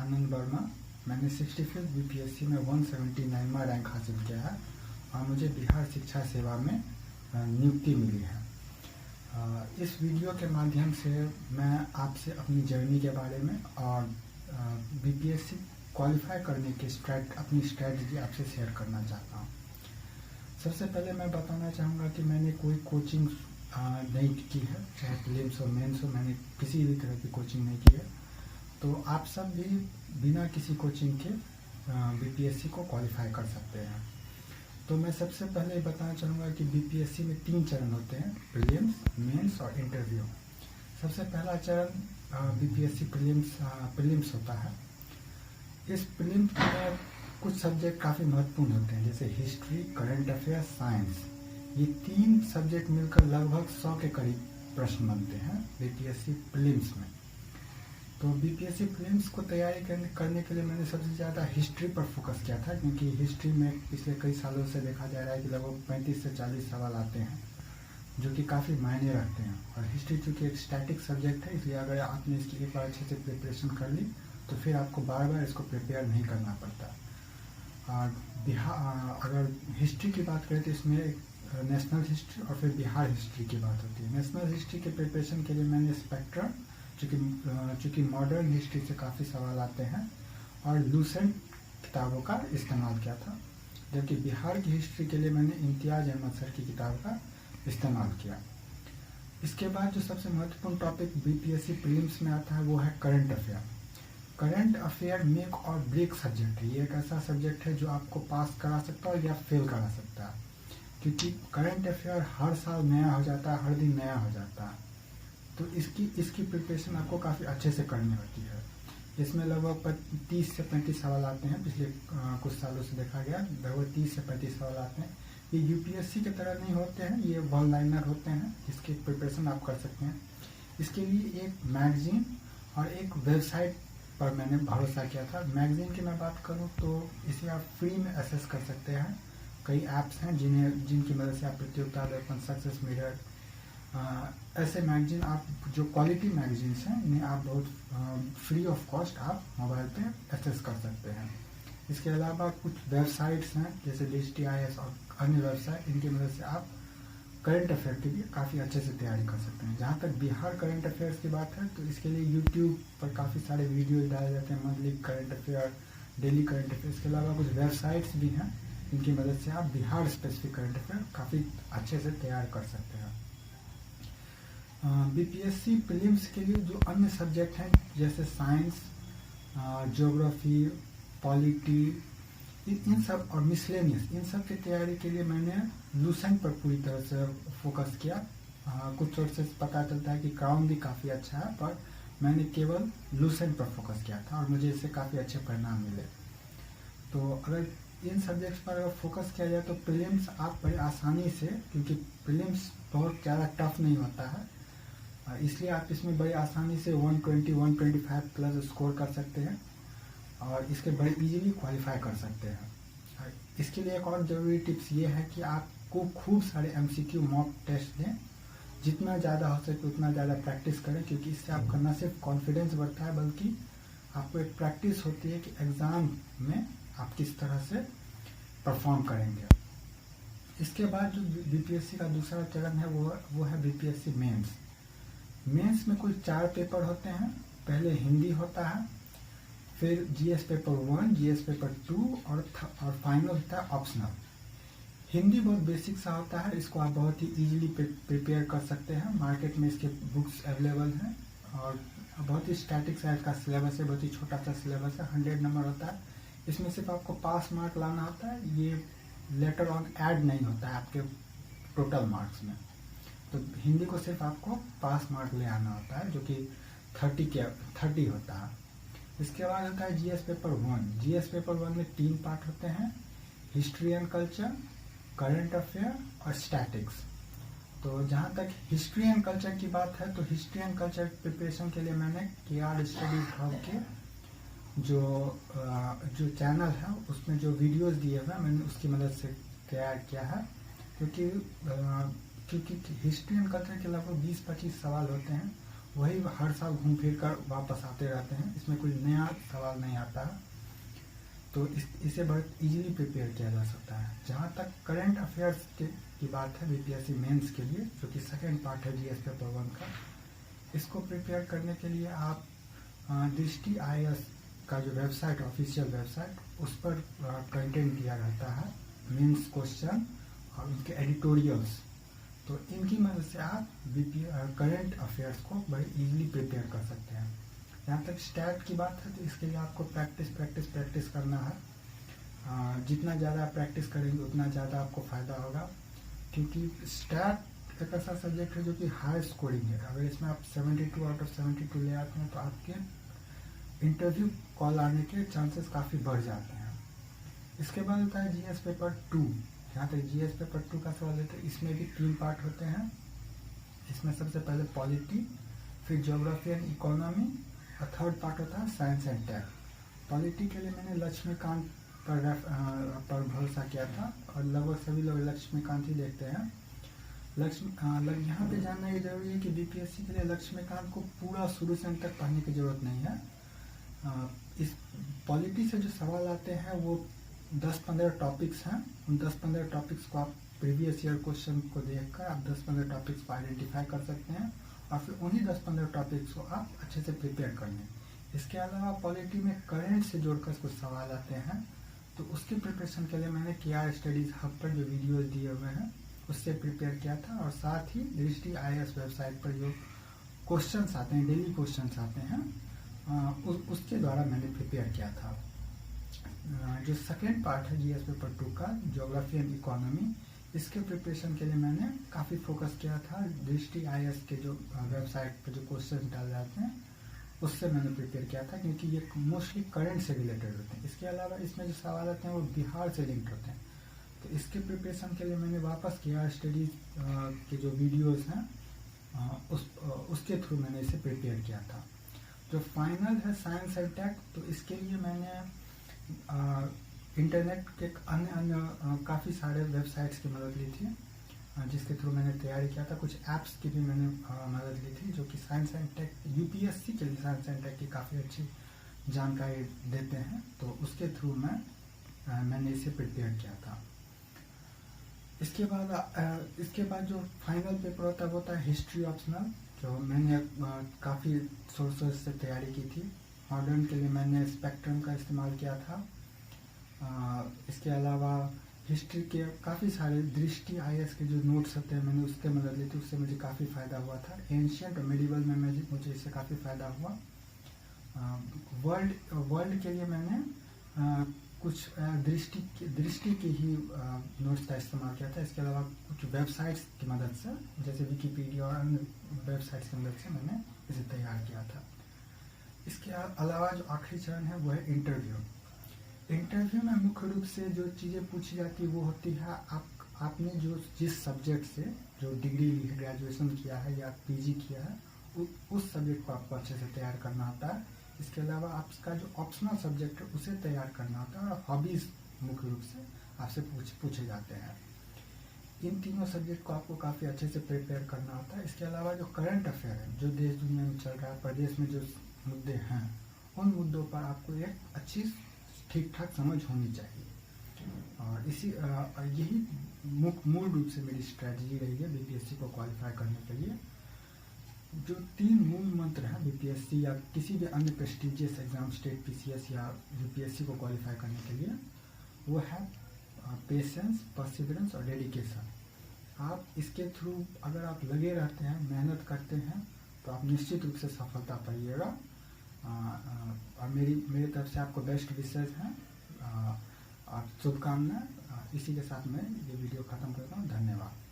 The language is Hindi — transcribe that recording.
आनंद वर्मा। मैंने 65 बीपीएससी में 179वां रैंक हासिल किया है और मुझे बिहार शिक्षा सेवा में नियुक्ति मिली है। इस वीडियो के माध्यम से मैं आपसे अपनी जर्नी के बारे में और बीपीएससी क्वालिफाई करने की अपनी स्ट्रैटेजी आपसे शेयर करना चाहता हूँ। सबसे पहले मैं बताना चाहूँगा कि मैंने कोई कोचिंग नहीं की है, चाहे प्रीलिम्स हो मेंस हो, मैंने किसी भी तरह की कोचिंग नहीं की है। तो आप सब भी बिना किसी कोचिंग के बीपीएससी को क्वालिफाई कर सकते हैं। तो मैं सबसे पहले बताना चाहूँगा कि बीपीएससी में 3 चरण होते हैं, प्रीलिम्स, मेंस और इंटरव्यू। सबसे पहला चरण बीपीएससी प्रीलिम्स होता है। इस प्रीलिम्स में कुछ सब्जेक्ट काफ़ी महत्वपूर्ण होते हैं, जैसे हिस्ट्री, करंट अफेयर, साइंस। ये 3 सब्जेक्ट मिलकर लगभग 100 के करीब प्रश्न बनते हैं बीपीएससी प्रीलिम्स में। तो बीपीएससी प्रीलिम्स को तैयारी करने के लिए मैंने सबसे ज़्यादा हिस्ट्री पर फोकस किया था, क्योंकि हिस्ट्री में पिछले कई सालों से देखा जा रहा है कि लगभग 35 से 40 सवाल आते हैं, जो कि काफ़ी मायने रखते हैं। और हिस्ट्री चूँकि एक स्टैटिक सब्जेक्ट है, इसलिए अगर आपने इसकी एक बार अच्छे से प्रिपरेशन कर ली तो फिर आपको बार बार इसको प्रिपेयर नहीं करना पड़ता। अगर हिस्ट्री की बात करें तो इसमें नेशनल हिस्ट्री और फिर बिहार हिस्ट्री की बात होती है। नेशनल हिस्ट्री के प्रिपरेशन के लिए मैंने स्पेक्ट्रम, चूँकि मॉडर्न हिस्ट्री से काफ़ी सवाल आते हैं, और लूसेंट किताबों का इस्तेमाल किया था। जबकि बिहार की हिस्ट्री के लिए मैंने इम्तियाज़ अहमद सर की किताब का इस्तेमाल किया। इसके बाद जो सबसे महत्वपूर्ण टॉपिक बीपीएससी प्रीलिम्स में आता है वो है current affair. Current affair make और ब्रेक सब्जेक्ट है। ये एक ऐसा सब्जेक्ट है जो आपको पास करा सकता है या फेल करा सकता है, क्योंकि करंट अफेयर हर साल नया हो जाता है, हर दिन नया हो जाता है। तो इसकी प्रिपरेशन आपको काफ़ी अच्छे से करनी होती है। इसमें लगभग 30 से 35 सवाल आते हैं। पिछले कुछ सालों से देखा गया लगभग 30 से 35 सवाल आते हैं। ये यूपीएससी की तरह नहीं होते हैं, ये वन लाइनर होते हैं, जिसकी प्रिपरेशन आप कर सकते हैं। इसके लिए एक मैगजीन और एक वेबसाइट पर मैंने भरोसा किया था। मैगजीन की मैं बात करूं तो इसे आप फ्री में एक्सेस कर सकते हैं। कई ऐप्स हैं जिनकी मदद से आप प्रतियोगिता दर्पण, सक्सेस मिरर, ऐसे मैगजीन आप जो क्वालिटी मैगजीन्स हैं इन्हें आप बहुत फ्री ऑफ कॉस्ट आप मोबाइल पे एक्सेस कर सकते हैं। इसके अलावा कुछ वेबसाइट्स हैं जैसे DSTIS और अन्य वेबसाइट, इनकी मदद से आप करंट अफेयर के लिए काफ़ी अच्छे से तैयारी कर सकते हैं। जहाँ तक बिहार करंट अफेयर्स की बात है तो इसके लिए यूट्यूब पर काफ़ी सारे वीडियोज डाले जाते हैं, monthly current affair, daily current affair. इसके अलावा कुछ वेबसाइट्स भी हैं जिनकी मदद से आप बिहार स्पेसिफिक करंट अफेयर काफ़ी अच्छे से तैयार कर सकते हैं। बीपीएससी प्रीलिम्स के लिए जो अन्य सब्जेक्ट हैं जैसे साइंस, ज्योग्राफी, पॉलिटी, इन सब और मिसलेनियस, इन सब की तैयारी के लिए मैंने लूसेंट पर पूरी तरह से फोकस किया। कुछ सोर्सेस पता चलता है कि क्राउन भी काफ़ी अच्छा है, पर मैंने केवल लूसेंट पर फोकस किया था और मुझे इससे काफ़ी अच्छे परिणाम मिले। तो अगर इन सब्जेक्ट्स पर अगर फोकस किया जाए तो प्रीलिम्स आप बड़ी आसानी से, क्योंकि प्रीलिम्स बहुत ज़्यादा टफ नहीं होता है, इसलिए आप इसमें बड़ी आसानी से 120-125 प्लस स्कोर कर सकते हैं और इसके बड़े इजीली क्वालिफाई कर सकते हैं। इसके लिए एक और ज़रूरी टिप्स ये है कि आपको खूब सारे MCQ मॉक टेस्ट दें, जितना ज़्यादा हो सके उतना ज़्यादा प्रैक्टिस करें, क्योंकि इससे आपका न सिर्फ कॉन्फिडेंस बढ़ता है बल्कि आपको एक प्रैक्टिस होती है कि एग्ज़ाम में आप किस तरह से परफॉर्म करेंगे। इसके बाद जो बीपीएससी का दूसरा चरण है वो है बीपीएससी मेंस। मेंस में कुल 4 पेपर होते हैं। पहले हिंदी होता है, फिर जीएस पेपर 1, जीएस पेपर 2 और फाइनल होता है ऑप्शनल। हिंदी बहुत बेसिक सा होता है, इसको आप बहुत ही इजीली प्रिपेयर कर सकते हैं। मार्केट में इसके बुक्स अवेलेबल हैं और बहुत ही स्टैटिक साइज का सिलेबस है, बहुत ही छोटा सा सिलेबस है, 100 नंबर होता है। इसमें सिर्फ आपको पास मार्क लाना होता है, ये लेटर ऑन ऐड नहीं होता है आपके टोटल मार्क्स में। तो हिंदी को सिर्फ आपको पास मार्क ले आना होता है, जो कि 30 होता है। इसके बाद होता है जीएस पेपर 1। जीएस पेपर 1 में 3 पार्ट होते हैं, history and culture, current affair और स्टैटिक्स। तो जहाँ तक हिस्ट्री एंड कल्चर की बात है तो हिस्ट्री एंड कल्चर प्रिपरेशन के लिए मैंने KR स्टडीज हब के जो चैनल है उसमें जो वीडियोस दिए हुए हैं मैंने उसकी मदद से तैयार किया है, क्योंकि हिस्ट्री एंड कल्चर के लगभग 20-25 सवाल होते हैं। वही हर साल घूम फिर कर वापस आते रहते हैं, इसमें कोई नया सवाल नहीं आता है, तो इसे बहुत इजीली प्रिपेयर किया जा सकता है। जहाँ तक करंट अफेयर्स की बात है बीपीएससी मेंस के लिए, जो कि सेकेंड पार्ट है जीएस पेपर 1 का, इसको प्रिपेयर करने के लिए आप दृष्टि IAS का जो वेबसाइट, ऑफिशियल वेबसाइट, उस पर कंटेंट दिया रहता है, मेंस क्वेश्चन और उनके एडिटोरियल्स, तो इनकी मदद से आप करंट अफेयर्स को बड़े इजीली प्रिपेयर कर सकते हैं। जहाँ तक स्टैट की बात है तो इसके लिए आपको प्रैक्टिस करना है। जितना ज़्यादा प्रैक्टिस करेंगे उतना ज़्यादा आपको फ़ायदा होगा, क्योंकि स्टैट एक ऐसा सब्जेक्ट है जो कि हाई स्कोरिंग है। अगर इसमें आप 72 आउट ऑफ 72 ले आते हैं तो आपके इंटरव्यू कॉल आने के चांसेस काफ़ी बढ़ जाते हैं। इसके बाद होता है जीएस पेपर 2। जहाँ तक जीएस पेपर 2 का सवाल है तो इसमें भी 3 पार्ट होते हैं। इसमें सबसे पहले पॉलिटी, फिर ज्योग्राफी एंड इकोनॉमी, और थर्ड पार्ट होता है साइंस एंड टेक। पॉलिटी के लिए मैंने लक्ष्मीकांत पर भरोसा किया था, और लगभग सभी लोग लक्ष्मीकांत ही देखते हैं। यहाँ पे जानना ये जरूरी है कि बीपीएससी के लिए लक्ष्मीकांत को पूरा शुरू से अंत तक पढ़ने की जरूरत नहीं है। इस पॉलिटी से जो सवाल आते हैं वो 10-15 टॉपिक्स हैं। उन 10-15 टॉपिक्स को आप प्रीवियस ईयर क्वेश्चन को देखकर आप 10-15 टॉपिक्स को आइडेंटिफाई कर सकते हैं, और फिर उन्हीं 10-15 टॉपिक्स को आप अच्छे से प्रिपेयर कर लें। इसके अलावा पॉलिटी में करंट से जोड़कर कुछ सवाल आते हैं, तो उसकी प्रिपरेशन के लिए मैंने KR स्टडीज हब पर जो वीडियोस दिए हुए हैं उससे प्रिपेयर किया था, और साथ ही दृष्टि IAS वेबसाइट पर जो क्वेश्चंस आते हैं, डेली क्वेश्चंस आते हैं, उसके द्वारा मैंने प्रिपेयर किया था। जो सेकेंड पार्ट है जीएस पेपर 2 का, ज्योग्राफी एंड इकोनॉमी, इसके प्रिपरेशन के लिए मैंने काफ़ी फोकस किया था। दृष्टि IAS के जो वेबसाइट पर जो क्वेश्चन डाल जाते हैं उससे मैंने प्रिपेयर किया था, क्योंकि ये मोस्टली करंट से रिलेटेड होते हैं। इसके अलावा इसमें जो सवाल आते हैं वो बिहार से लिंक्ड होते हैं, तो इसके प्रिपरेशन के लिए मैंने वापस KR स्टडीज के जो वीडियोस हैं उसके थ्रू मैंने इसे प्रिपेयर किया था। जो फाइनल है साइंस एंड टेक, तो इसके लिए मैंने इंटरनेट के अन्य काफ़ी सारे वेबसाइट्स की मदद ली थी, जिसके थ्रू मैंने तैयारी किया था। कुछ ऐप्स की भी मैंने मदद ली थी, जो कि साइंस एंड टेक, यूपीएससी के लिए साइंस एंड टेक की काफ़ी अच्छी जानकारी देते हैं, तो उसके थ्रू मैंने इसे प्रिपेयर किया था। इसके बाद जो फाइनल पेपर होता है वो होता है हिस्ट्री ऑप्शनल, जो मैंने काफ़ी सोर्सेस से तैयारी की थी। मॉडर्न के लिए मैंने स्पेक्ट्रम का इस्तेमाल किया था। इसके अलावा हिस्ट्री के काफ़ी सारे दृष्टि IAS के जो नोट्स होते हैं मैंने उसके मदद ली थी, उससे मुझे काफ़ी फ़ायदा हुआ था। एंशियंट और मेडिवल में मुझे इससे काफ़ी फ़ायदा हुआ। वर्ल्ड के लिए मैंने कुछ दृष्टि की ही नोट्स का इस्तेमाल किया था। इसके अलावा कुछ वेबसाइट्स की मदद से, जैसे विकीपीडिया और अन्य वेबसाइट्स की मदद से मैंने इसे तैयार किया था। इसके अलावा जो आखिरी चरण है वो है इंटरव्यू में मुख्य रूप से जो चीज़ें पूछी जाती है वो होती है आपने जिस सब्जेक्ट से जो डिग्री ली है, ग्रेजुएशन किया है या PG किया है, उस सब्जेक्ट को आपको अच्छे से तैयार करना होता है। इसके अलावा आपका जो ऑप्शनल सब्जेक्ट है उसे तैयार करना होता है, और हॉबीज़ मुख्य रूप से आपसे पूछे जाते हैं। इन तीनों सब्जेक्ट को आपको काफ़ी अच्छे से प्रिपेयर करना होता है। इसके अलावा जो करंट अफेयर है, जो देश दुनिया में चल रहा है, प्रदेश में जो मुद्दे हैं, उन मुद्दों पर आपको एक अच्छी ठीक ठाक समझ होनी चाहिए। और यही मूल रूप से मेरी स्ट्रैटेजी रही है बीपीएससी को क्वालिफाई करने के लिए। जो 3 मूल मंत्र हैं बीपीएससी या किसी भी अन्य प्रेस्टिजियस एग्जाम, स्टेट PCS या यूपीएससी को क्वालिफाई करने के लिए, वो है पेशेंस, परसिवरेंस और डेडिकेशन। आप इसके थ्रू अगर आप लगे रहते हैं, मेहनत करते हैं, तो आप निश्चित रूप से सफलता पाइएगा। और मेरी तरफ से आपको बेस्ट विशेष हैं और शुभकामनाएं। इसी के साथ मैं ये वीडियो ख़त्म करता हूँ। धन्यवाद।